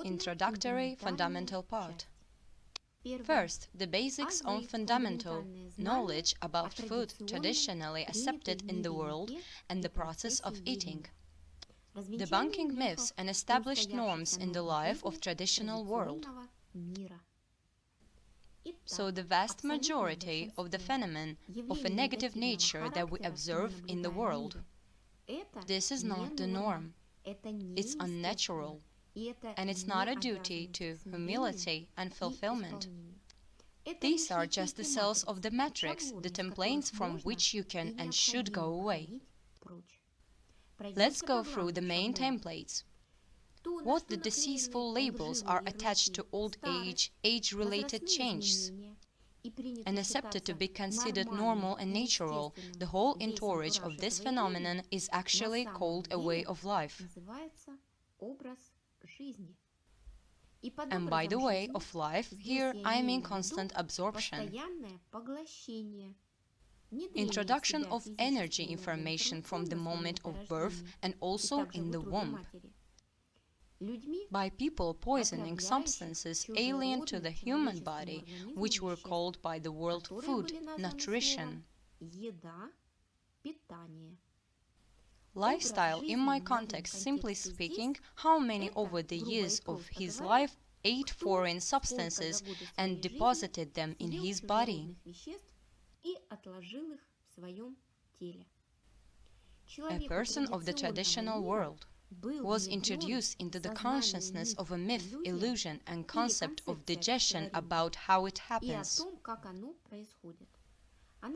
Introductory fundamental part. First, the basics on fundamental knowledge about food traditionally accepted in the world and the process of eating. Debunking myths and established norms in the life of traditional world. So the vast majority of the phenomenon of a negative nature that we observe in the world, this is not the norm. It's unnatural. And it's not a duty to humility and fulfillment. These are just the cells of the matrix, the templates from which you can and should go away. Let's go through the main templates. What the deceitful labels are attached to old age, age-related changes, and accepted to be considered normal and natural, the whole entourage of this phenomenon is actually called a way of life. And by the way of life, here I mean constant absorption. Introduction of energy information from the moment of birth and also in the womb. By people poisoning substances alien to the human body, which were called by the world food, nutrition. Lifestyle, in my context, simply speaking, how many over the years of his life ate foreign substances and deposited them in his body. A person of the traditional world was introduced into the consciousness of a myth, illusion, and concept of digestion about how it happens.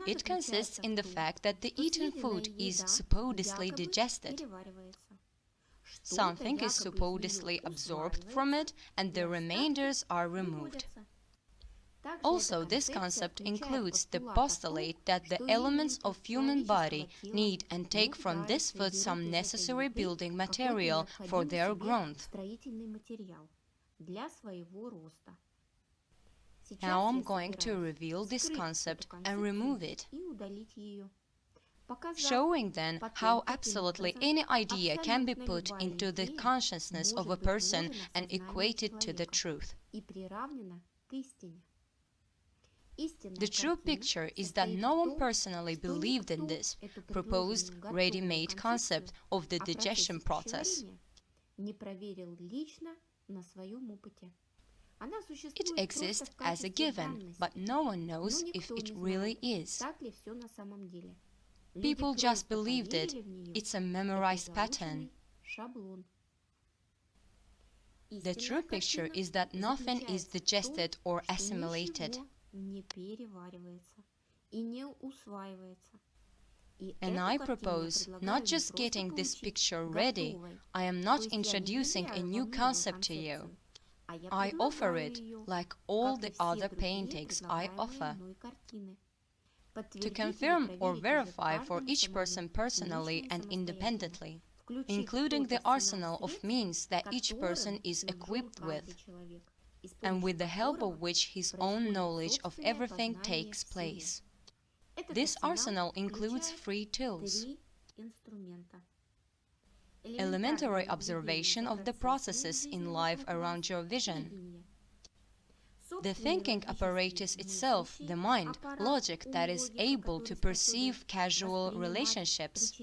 It consists in the fact that the eaten food is supposedly digested. Something is supposedly absorbed from it, and the remainders are removed. Also, this concept includes the postulate that the elements of human body need and take from this food some necessary building material for their growth. Now I'm going to reveal this concept and remove it, showing then how absolutely any idea can be put into the consciousness of a person and equated to the truth. The true picture is that no one personally believed in this proposed ready-made concept of the digestion process. It exists as a given, but no one knows if it really is. People just believed it. It's a memorized pattern. The true picture is that nothing is digested or assimilated. And I propose not just getting this picture ready. I am not introducing a new concept to you. I offer it like all the other paintings I offer, to confirm or verify for each person personally and independently, including the arsenal of means that each person is equipped with, and with the help of which his own knowledge of everything takes place. This arsenal includes 3 tools: elementary observation of the processes in life around your vision, the thinking apparatus itself, the mind, logic that is able to perceive causal relationships,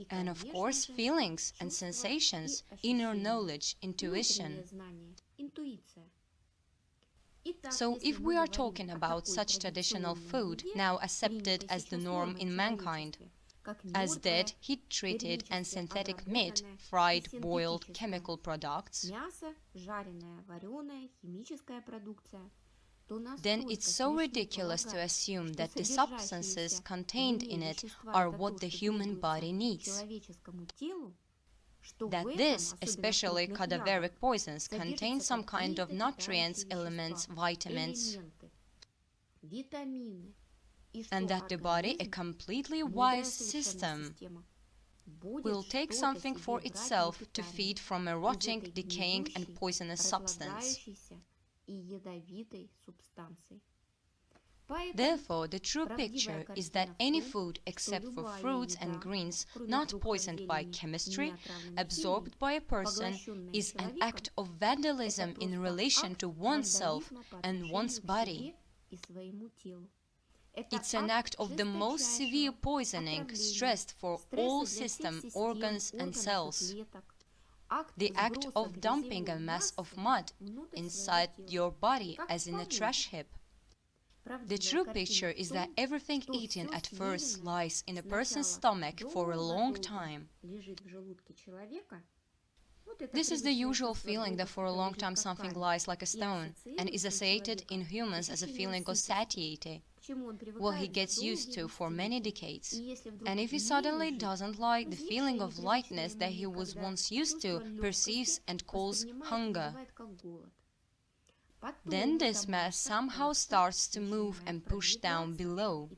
and of course feelings and sensations, inner knowledge, intuition. So if we are talking about such traditional food now accepted as the norm in mankind, as dead, heat-treated and synthetic meat, fried, boiled, chemical products, then it's so ridiculous to assume that the substances contained in it are what the human body needs. That this, especially cadaveric poisons, contain some kind of nutrients, elements, vitamins, and that the body, a completely wise system, will take something for itself to feed from a rotting, decaying and poisonous substance. Therefore, the true picture is that any food except for fruits and greens not poisoned by chemistry, absorbed by a person, is an act of vandalism in relation to oneself and one's body. It's an act of the most severe poisoning stressed for all system, organs and cells. The act of dumping a mass of mud inside your body as in a trash heap. The true picture is that everything eaten at first lies in a person's stomach for a long time. This is the usual feeling that for a long time something lies like a stone and is associated in humans as a feeling of satiety, what he gets used to for many decades. And if he suddenly doesn't lie, the feeling of lightness that he was once used to perceives and calls hunger. Then this mass somehow starts to move and push down below.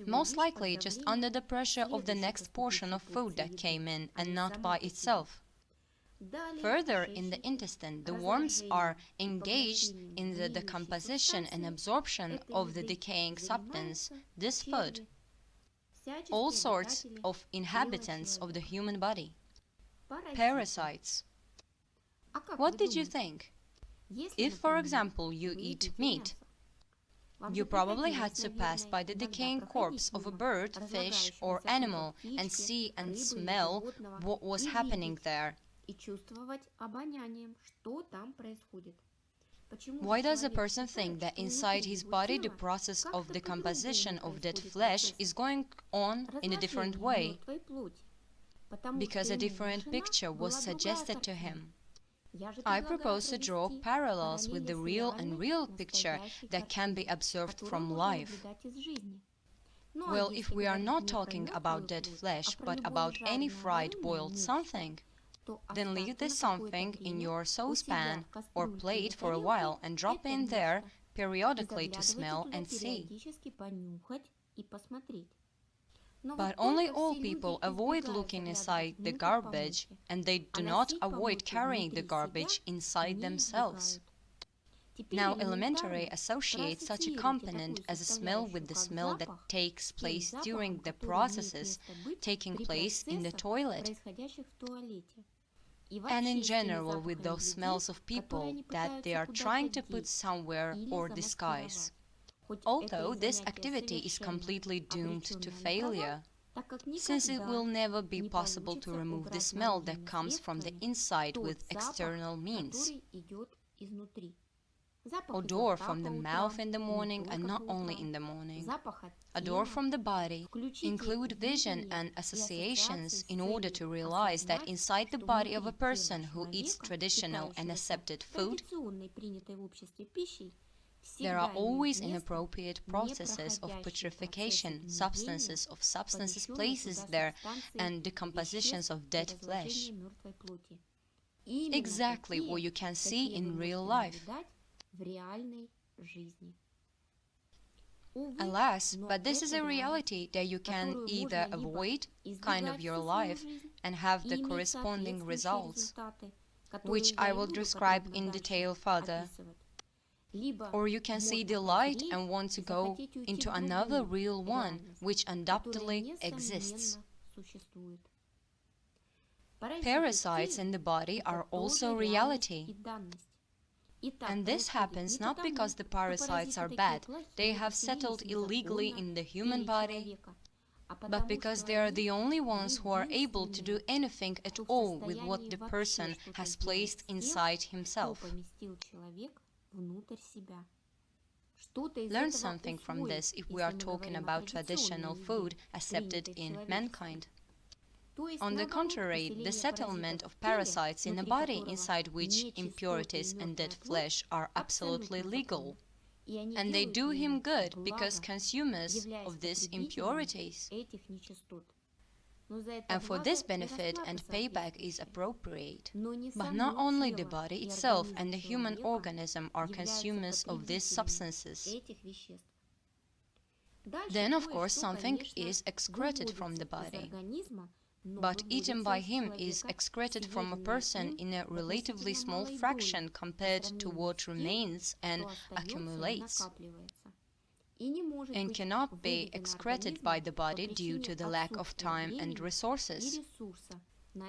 Most likely just under the pressure of the next portion of food that came in and not by itself. Further, in the intestine, the worms are engaged in the decomposition and absorption of the decaying substance, this food. All sorts of inhabitants of the human body. Parasites. What did you think? If, for example, you eat meat, you probably had to pass by the decaying corpse of a bird, fish, or animal and see and smell what was happening there. Why does a person think that inside his body the process of decomposition of dead flesh is going on in a different way? Because a different picture was suggested to him. I propose to draw parallels with the real and real picture that can be observed from life. Well, if we are not talking about dead flesh, but about any fried boiled something, then leave this something in your saucepan or plate for a while and drop in there periodically to smell and see. But only all people avoid looking inside the garbage, and they do not avoid carrying the garbage inside themselves. Now, elementary associates such a component as a smell with the smell that takes place during the processes taking place in the toilet, and in general with those smells of people that they are trying to put somewhere or disguise. Although this activity is completely doomed to failure, since it will never be possible to remove the smell that comes from the inside with external means. Odor from the mouth in the morning, and not only in the morning. Odor from the body include vision and associations in order to realize that inside the body of a person who eats traditional and accepted food, there are always inappropriate processes of putrefaction, substances places there, and decompositions of dead flesh. Exactly what you can see in real life. Alas, but this is a reality that you can either avoid kind of your life and have the corresponding results, which I will describe in detail further. Or you can see the light and want to go into another real one, which undoubtedly exists. Parasites in the body are also reality. And this happens not because the parasites are bad, they have settled illegally in the human body, but because they are the only ones who are able to do anything at all with what the person has placed inside himself. Learn something from this if we are talking about traditional food accepted in mankind. On the contrary, the settlement of parasites in a body inside which impurities and dead flesh are absolutely legal. And they do him good because consumers of these impurities. And for this benefit and payback is appropriate. But not only the body itself and the human organism are consumers of these substances. Then, of course, something is excreted from the body. but eaten by him is excreted from a person in a relatively small fraction compared to what remains and accumulates, and cannot be excreted by the body due to the lack of time and resources.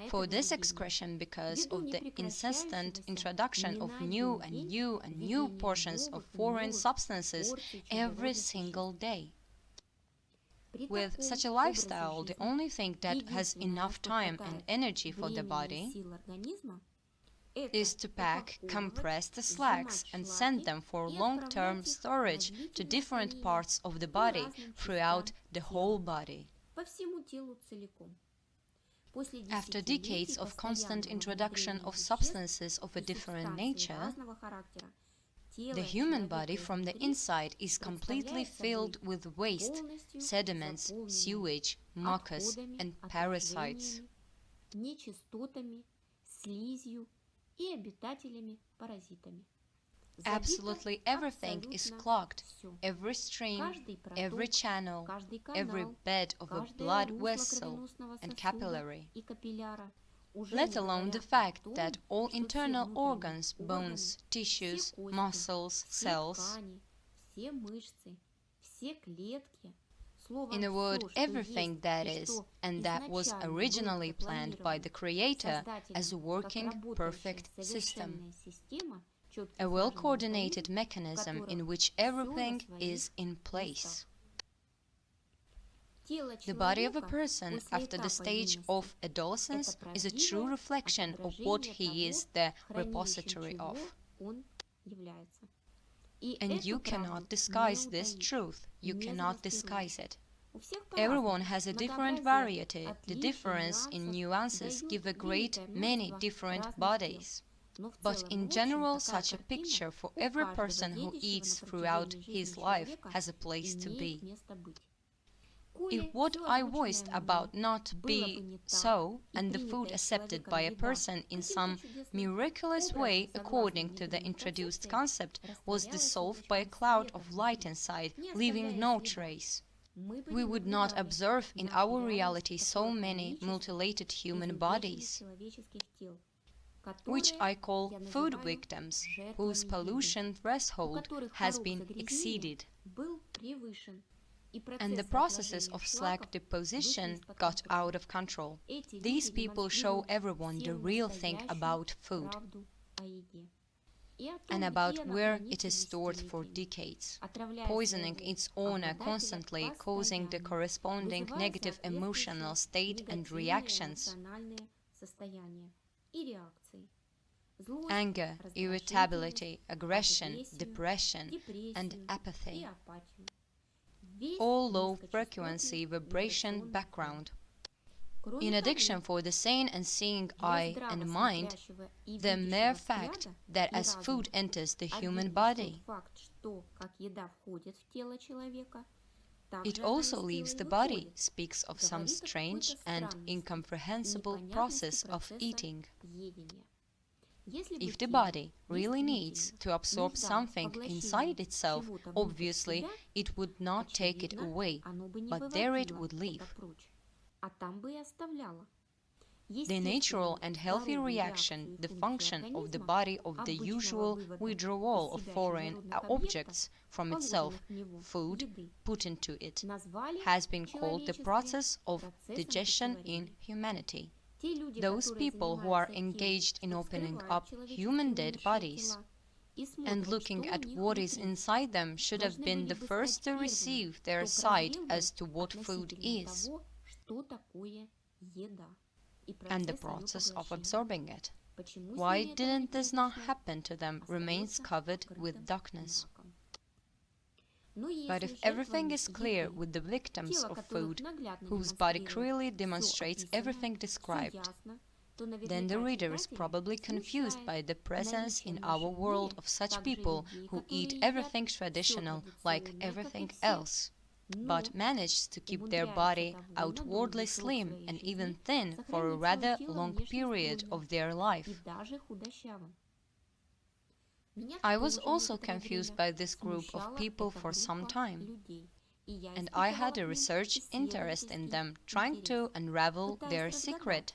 For this excretion, because of the incessant introduction of new and new and new portions of foreign substances every single day. With such a lifestyle, the only thing that has enough time and energy for the body is to pack, compress the slacks and send them for long-term storage to different parts of the body throughout the whole body. After decades of constant introduction of substances of a different nature, the human body from the inside is completely filled with waste, sediments, sewage, mucus, and parasites. Absolutely everything is clogged, every stream, every channel, every bed of a blood vessel and capillary, let alone the fact that all internal organs, bones, tissues, muscles, cells, in a word, everything that is and that was originally planned by the Creator as a working, perfect system. A well-coordinated mechanism in which everything is in place. The body of a person after the stage of adolescence is a true reflection of what he is the repository of. And you cannot disguise this truth. You cannot disguise it. Everyone has a different variety. The difference in nuances give a great many different bodies. But in general, such a picture for every person who eats throughout his life has a place to be. If what I voiced about not be so, and the food accepted by a person in some miraculous way according to the introduced concept was dissolved by a cloud of light inside, leaving no trace, we would not observe in our reality so many mutilated human bodies, which I call food victims, whose pollution threshold has been exceeded, and the processes of slag deposition got out of control. These people show everyone the real thing about food and about where it is stored for decades, poisoning its owner constantly, causing the corresponding negative emotional state and reactions. Anger, irritability, aggression, depression, and apathy. All low-frequency vibration background. In addition, for the sane and seeing eye and mind, the mere fact that as food enters the human body, it also leaves the body speaks of some strange and incomprehensible process of eating. If the body really needs to absorb something inside itself, obviously it would not take it away, but there it would leave. The natural and healthy reaction, the function of the body of the usual withdrawal of foreign objects from itself, food put into it, has been called the process of digestion in humanity. Those people who are engaged in opening up human dead bodies and looking at what is inside them should have been the first to receive their sight as to what food is and the process of absorbing it. Why didn't this not happen to them remains covered with darkness. But if everything is clear with the victims of food, whose body clearly demonstrates everything described, then the reader is probably confused by the presence in our world of such people who eat everything traditional like everything else, but manage to keep their body outwardly slim and even thin for a rather long period of their life. I was also confused by this group of people for some time. and I had a research interest in them, trying to unravel their secret.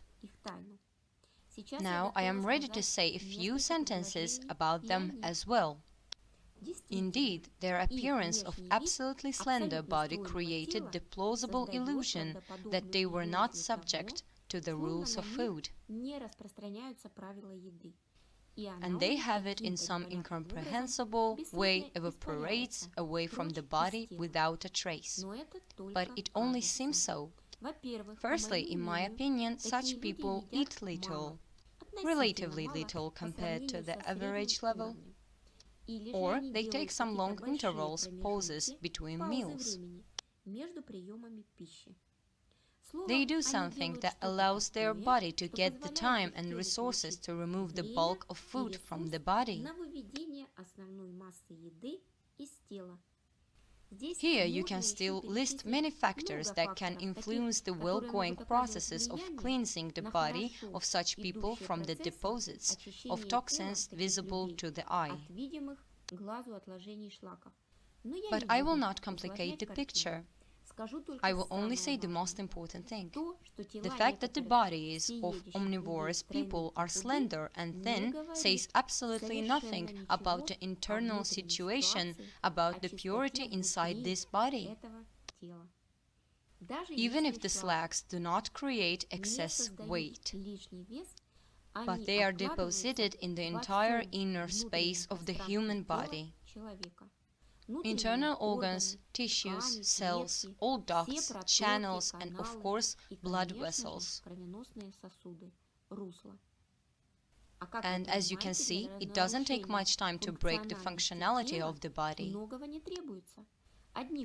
Now I am ready to say a few sentences about them as well. Indeed, their appearance of absolutely slender body created the plausible illusion that they were not subject to the rules of food. And they have it in some incomprehensible way evaporates away from the body without a trace. But it only seems so. Firstly, in my opinion, such people eat little, relatively little compared to the average level. Or they take some long intervals, pauses between meals. They do something that allows their body to get the time and resources to remove the bulk of food from the body. Here you can still list many factors that can influence the well-going processes of cleansing the body of such people from the deposits of toxins visible to the eye. But I will not complicate the picture. I will only say the most important thing. The fact that the bodies of omnivorous people are slender and thin says absolutely nothing about the internal situation, about the purity inside this body. Even if the slacks do not create excess weight, but they are deposited in the entire inner space of the human body. Internal organs, tissues, cells, all ducts, channels, and of course blood vessels. And as you can see, it doesn't take much time to break the functionality of the body.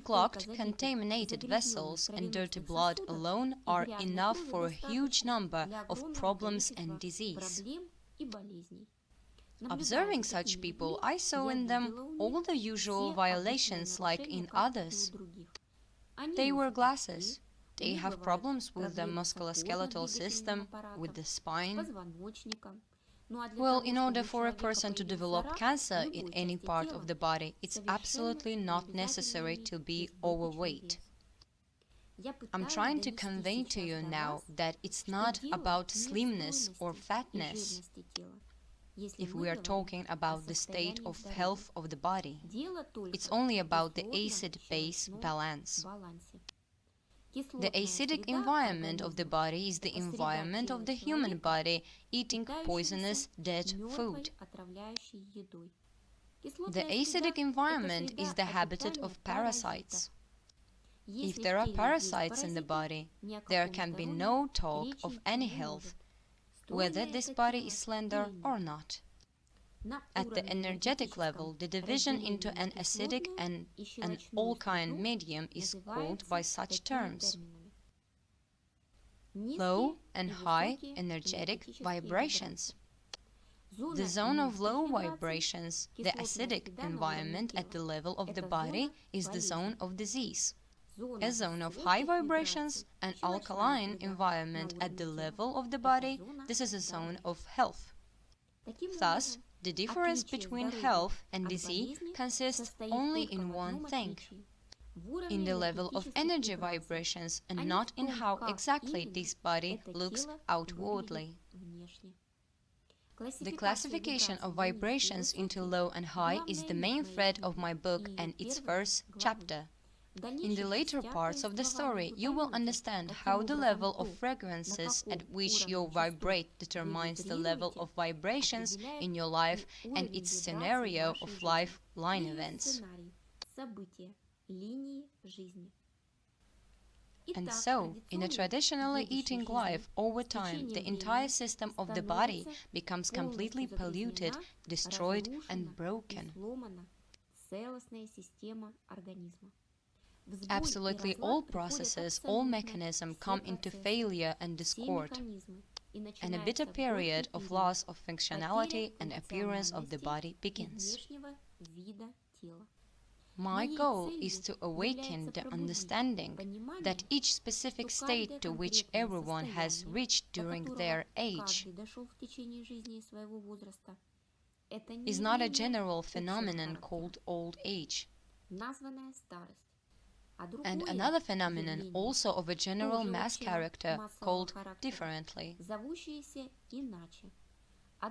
Clogged, contaminated vessels and dirty blood alone are enough for a huge number of problems and disease. Observing such people, I saw in them all the usual violations like in others. They wear glasses. They have problems with the musculoskeletal system, with the spine. Well, in order for a person to develop cancer in any part of the body, it's absolutely not necessary to be overweight. I'm trying to convey to you now that it's not about slimness or fatness. If we are talking about the state of health of the body, it's only about the acid-base balance. The acidic environment of the body is the environment of the human body eating poisonous dead food. The acidic environment is the habitat of parasites. If there are parasites in the body, there can be no talk of any health, whether this body is slender or not. At the energetic level, the division into an acidic and an alkaline medium is called by such terms: low and high energetic vibrations. The zone of low vibrations, the acidic environment at the level of the body, is the zone of disease. A zone of high vibrations, an alkaline environment at the level of the body, this is a zone of health. Thus, the difference between health and disease consists only in one thing: in the level of energy vibrations, and not in how exactly this body looks outwardly. The classification of vibrations into low and high is the main thread of my book and its first chapter. In the later parts of the story, you will understand how the level of frequencies at which you vibrate determines the level of vibrations in your life and its scenario of life line events. And so, in a traditionally eating life, over time, the entire system of the body becomes completely polluted, destroyed, and broken. Absolutely all processes, all mechanisms come into failure and discord, and a bitter period of loss of functionality and appearance of the body begins. My goal is to awaken the understanding that each specific state to which everyone has reached during their age is not a general phenomenon called old age. And another phenomenon, also of a general mass character, called differently,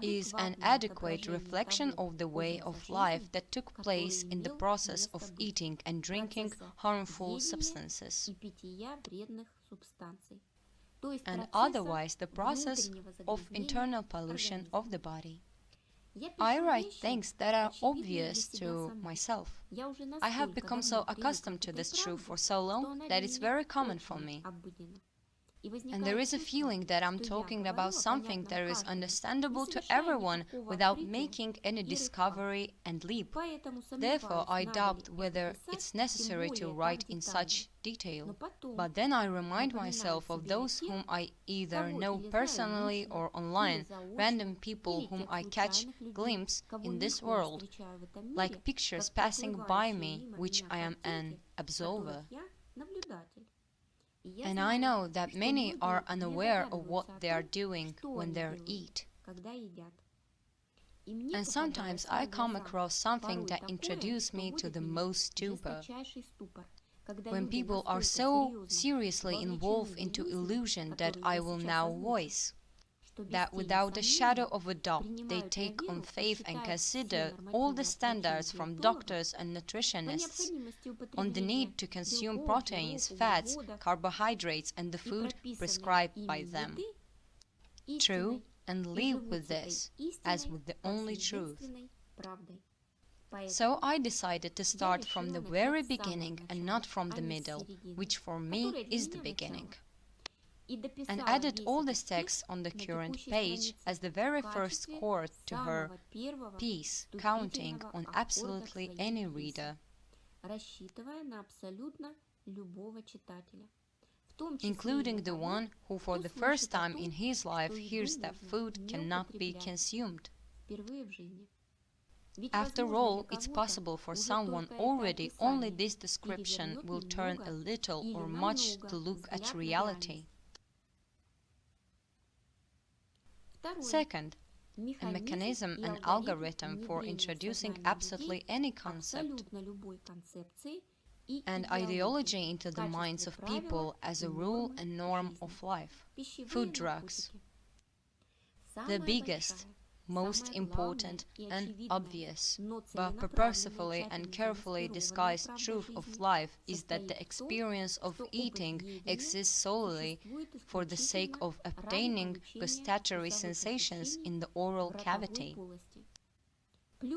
is an adequate reflection of the way of life that took place in the process of eating and drinking harmful substances, and otherwise the process of internal pollution of the body. I write things that are obvious to myself. I have become so accustomed to this truth for so long that it's very common for me. And there is a feeling that I'm talking about something that is understandable to everyone without making any discovery and leap. Therefore, I doubt whether it's necessary to write in such detail. But then I remind myself of those whom I either know personally or online, random people whom I catch glimpse in this world, like pictures passing by me, which I am an observer. And I know that many are unaware of what they are doing when they eat. And sometimes I come across something that introduces me to the most stupor. When people are so seriously involved into illusion that I will now voice, that without a shadow of a doubt they take on faith and consider all the standards from doctors and nutritionists on the need to consume proteins, fats, carbohydrates and the food prescribed by them. True, and live with this as with the only truth. So I decided to start from the very beginning and not from the middle, which for me is the beginning, and added all this text on the current page as the very first chord to her piece, counting on absolutely any reader, including the one who for the first time in his life hears that food cannot be consumed. After all, it's possible for someone already only this description will turn a little or much to look at reality. Second, a mechanism and algorithm for introducing absolutely any concept and ideology into the minds of people as a rule and norm of life. Food drugs. The biggest, most important and obvious, but purposefully and carefully disguised truth of life is that the experience of eating exists solely for the sake of obtaining gustatory sensations in the oral cavity.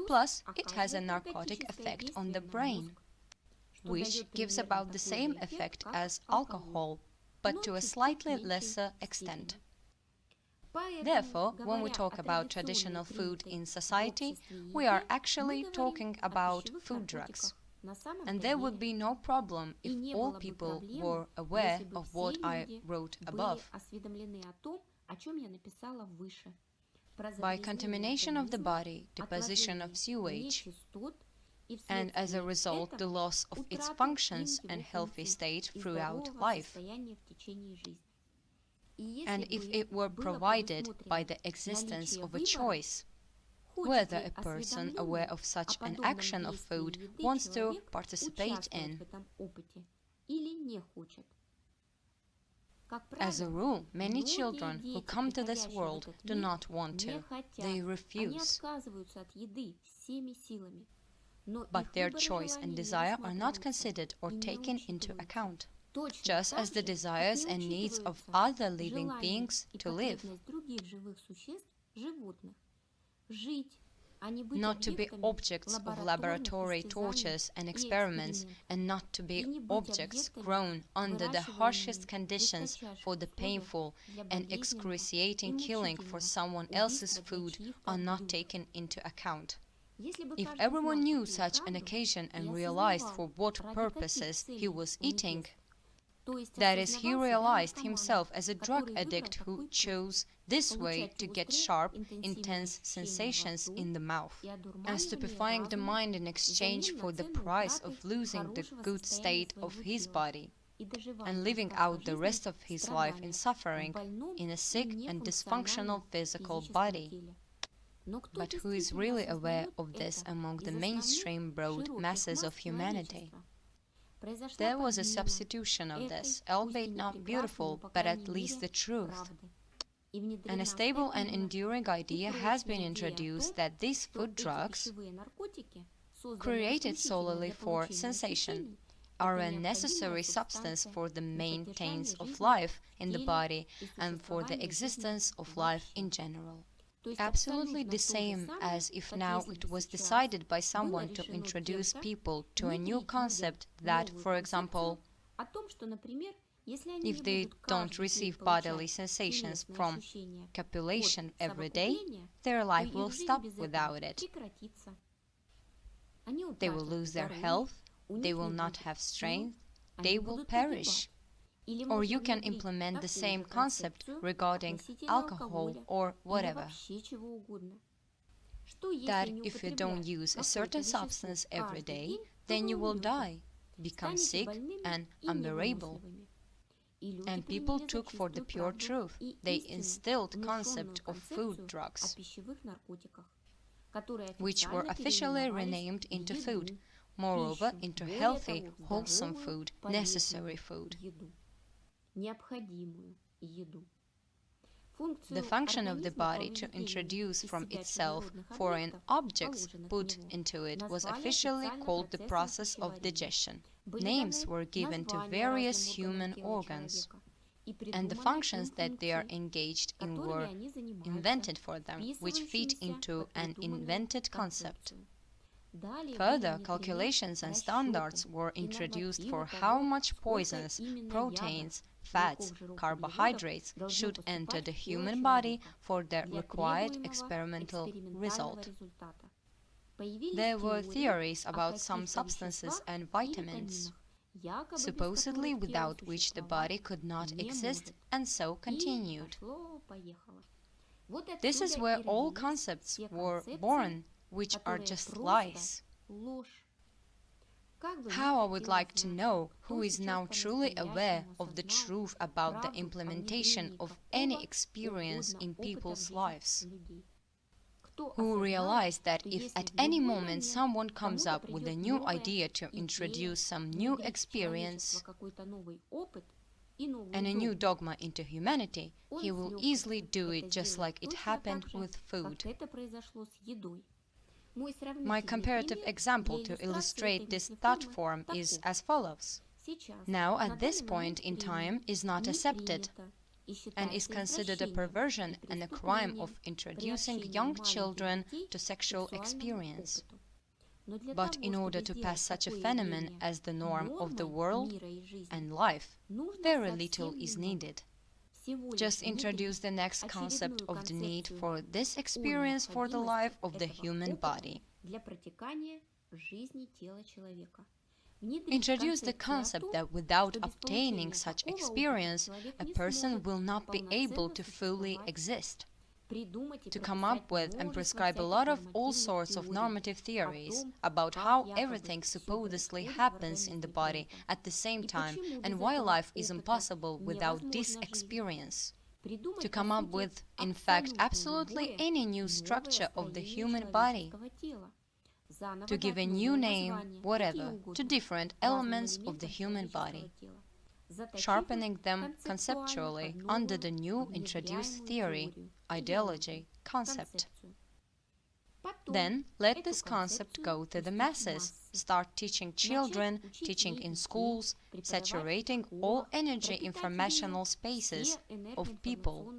Plus, it has a narcotic effect on the brain, which gives about the same effect as alcohol, but to a slightly lesser extent. Therefore, when we talk about traditional food in society, we are actually talking about food drugs. And there would be no problem if all people were aware of what I wrote above. By contamination of the body, deposition of sewage, and as a result the loss of its functions and healthy state throughout life. And if it were provided by the existence of a choice, whether a person aware of such an action of food wants to participate in. As a rule, many children who come to this world do not want to, they refuse. But their choice and desire are not considered or taken into account, just as the desires and needs of other living beings to live. Not to be objects of laboratory tortures and experiments, and not to be objects grown under the harshest conditions for the painful and excruciating killing for someone else's food are not taken into account. If everyone knew such an occasion and realized for what purposes he was eating, that is, he realized himself as a drug addict who chose this way to get sharp, intense sensations in the mouth, and stupefying the mind in exchange for the price of losing the good state of his body, and living out the rest of his life in suffering in a sick and dysfunctional physical body. But who is really aware of this among the mainstream broad masses of humanity? There was a substitution of this, albeit not beautiful, but at least the truth. And a stable and enduring idea has been introduced that these food drugs, created solely for sensation, are a necessary substance for the maintenance of life in the body and for the existence of life in general. Absolutely the same as if now it was decided by someone to introduce people to a new concept that, for example, if they don't receive bodily sensations from copulation every day, their life will stop without it. They will lose their health, they will not have strength, they will perish. Or you can implement the same concept regarding alcohol or whatever. That if you don't use a certain substance every day, then you will die, become sick and unbearable. And people took for the pure truth. They instilled concept of food drugs, which were officially renamed into food, moreover into healthy, wholesome food, necessary food. The function of the body to introduce from itself foreign objects put into it was officially called the process of digestion. Names were given to various human organs, and the functions that they are engaged in were invented for them, which fit into an invented concept. Further, calculations and standards were introduced for how much poisons, proteins, fats, carbohydrates should enter the human body for their required experimental result. There were theories about some substances and vitamins, supposedly without which the body could not exist, and so continued. This is where all concepts were born, which are just lies. How I would like to know who is now truly aware of the truth about the implementation of any experience in people's lives. Who realize that if at any moment someone comes up with a new idea to introduce some new experience and a new dogma into humanity, he will easily do it just like it happened with food. My comparative example to illustrate this thought form is as follows. Now, at this point in time, is not accepted and is considered a perversion and a crime of introducing young children to sexual experience. But in order to pass such a phenomenon as the norm of the world and life, very little is needed. Just introduce the next concept of the need for this experience for the life of the human body. Introduce the concept that without obtaining such experience, a person will not be able to fully exist. To come up with and prescribe a lot of all sorts of normative theories about how everything supposedly happens in the body at the same time and why life is impossible without this experience. To come up with, in fact, absolutely any new structure of the human body. To give a new name, whatever, to different elements of the human body, sharpening them conceptually under the new introduced theory, ideology, concept. Then let this concept go to the masses, start teaching children, teaching in schools, saturating all energy informational spaces of people.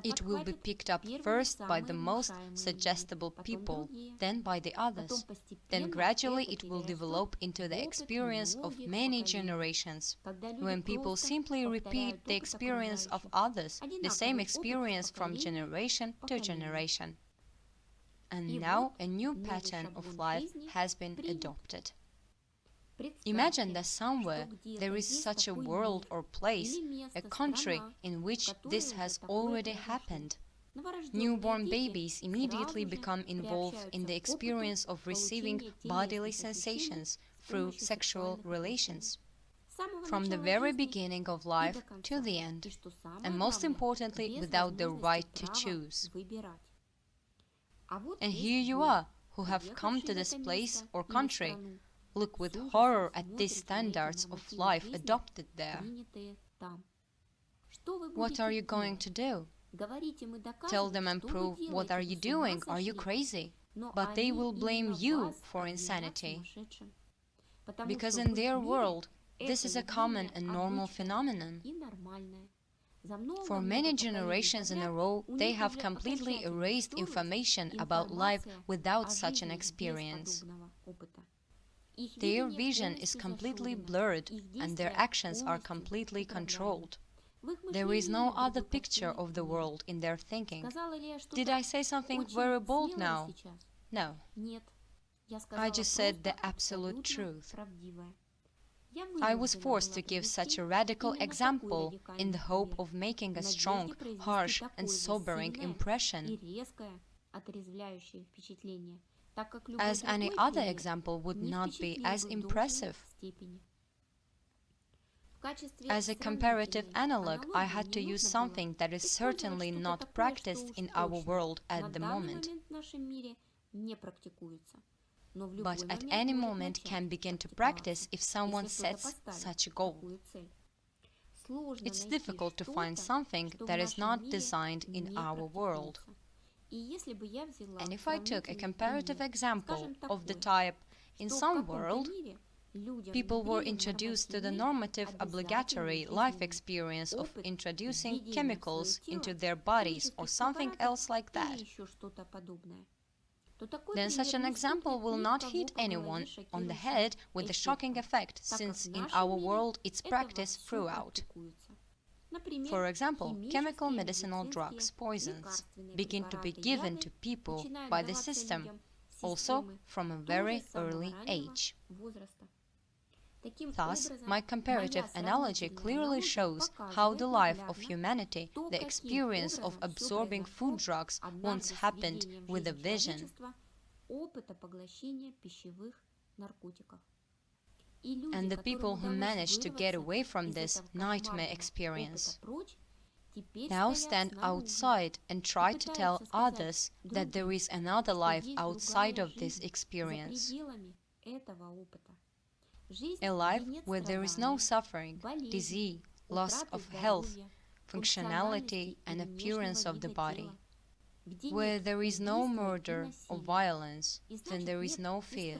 It will be picked up first by the most suggestible people, then by the others. Then gradually it will develop into the experience of many generations, when people simply repeat the experience of others, the same experience from generation to generation. And now a new pattern of life has been adopted. Imagine that somewhere there is such a world or place, a country in which this has already happened. Newborn babies immediately become involved in the experience of receiving bodily sensations through sexual relations, from the very beginning of life to the end, and most importantly, without the right to choose. And here you are, who have come to this place or country, look with horror at these standards of life adopted there. What are you going to do? Tell them and prove, what are you doing? Are you crazy? But they will blame you for insanity. Because in their world, this is a common and normal phenomenon. For many generations in a row, they have completely erased information about life without such an experience. Their vision is completely blurred, and their actions are completely controlled. There is no other picture of the world in their thinking. Did I say something very bold now? No. I just said the absolute truth. I was forced to give such a radical example in the hope of making a strong, harsh and sobering impression, as any other example would not be as impressive. As a comparative analog, I had to use something that is certainly not practiced in our world at the moment, but at any moment can begin to practice if someone sets such a goal. It's difficult to find something that is not designed in our world. And if I took a comparative example of the type, in some world, people were introduced to the normative obligatory life experience of introducing chemicals into their bodies or something else like that, then such an example will not hit anyone on the head with a shocking effect, since in our world it's practiced throughout. For example, chemical medicinal drugs, poisons, begin to be given to people by the system, also from a very early age. Thus, my comparative analogy clearly shows how the life of humanity, the experience of absorbing food drugs, once happened with a vision. And the people who managed to get away from this nightmare experience now stand outside and try to tell others that there is another life outside of this experience. A life where there is no suffering, disease, loss of health, functionality and appearance of the body. Where there is no murder or violence, then there is no fear.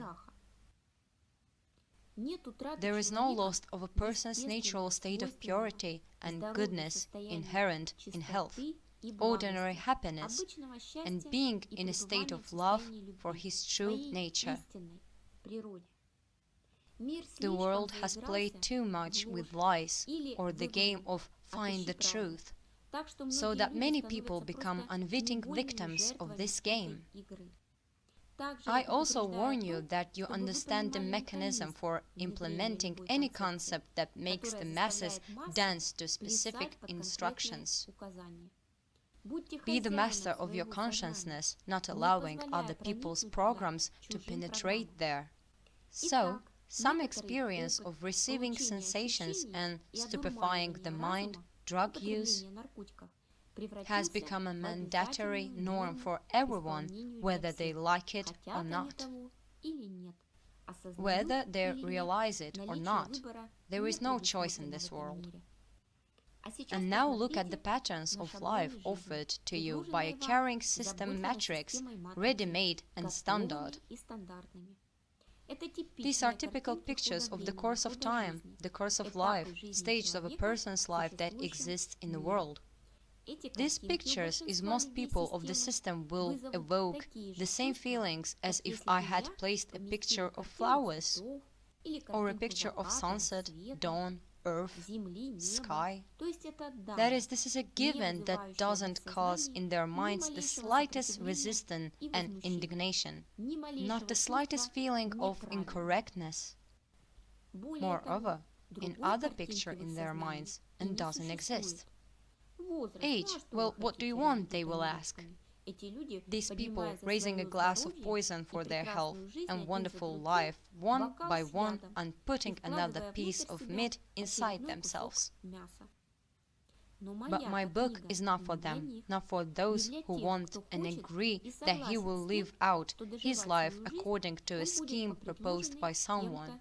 There is no loss of a person's natural state of purity and goodness inherent in health, ordinary happiness, and being in a state of love for his true nature. The world has played too much with lies or the game of find the truth, so that many people become unwitting victims of this game. I also warn you that you understand the mechanism for implementing any concept that makes the masses dance to specific instructions. Be the master of your consciousness, not allowing other people's programs to penetrate there. So, some experience of receiving sensations and stupefying the mind, drug use, has become a mandatory norm for everyone, whether they like it or not. Whether they realize it or not, there is no choice in this world. And now look at the patterns of life offered to you by a caring system matrix, ready-made and standard. These are typical pictures of the course of time, the course of life, stages of a person's life that exists in the world. These pictures is most people of the system will evoke the same feelings as if I had placed a picture of flowers, or a picture of sunset, dawn, earth, sky. That is, this is a given that doesn't cause in their minds the slightest resistance and indignation, not the slightest feeling of incorrectness. Moreover, in other picture in their minds and doesn't exist. Age, well, what do you want, they will ask. These people raising a glass of poison for their health and wonderful life, one by one, and putting another piece of meat inside themselves. But my book is not for them, not for those who want and agree that he will live out his life according to a scheme proposed by someone,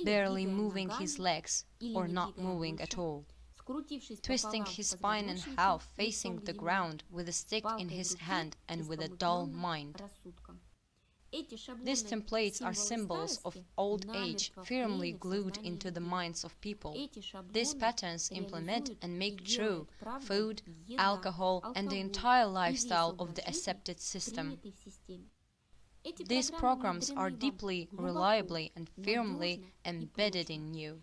barely moving his legs or not moving at all, twisting his spine in half, facing the ground with a stick in his hand and with a dull mind. These templates are symbols of old age firmly glued into the minds of people. These patterns implement and make true food, alcohol, and the entire lifestyle of the accepted system. These programs are deeply, reliably, and firmly embedded in you.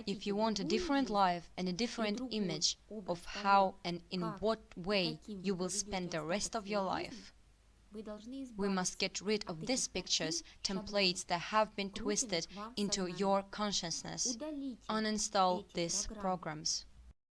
If you want a different life and a different image of how and in what way you will spend the rest of your life, we must get rid of these pictures, templates that have been twisted into your consciousness. Uninstall these programs.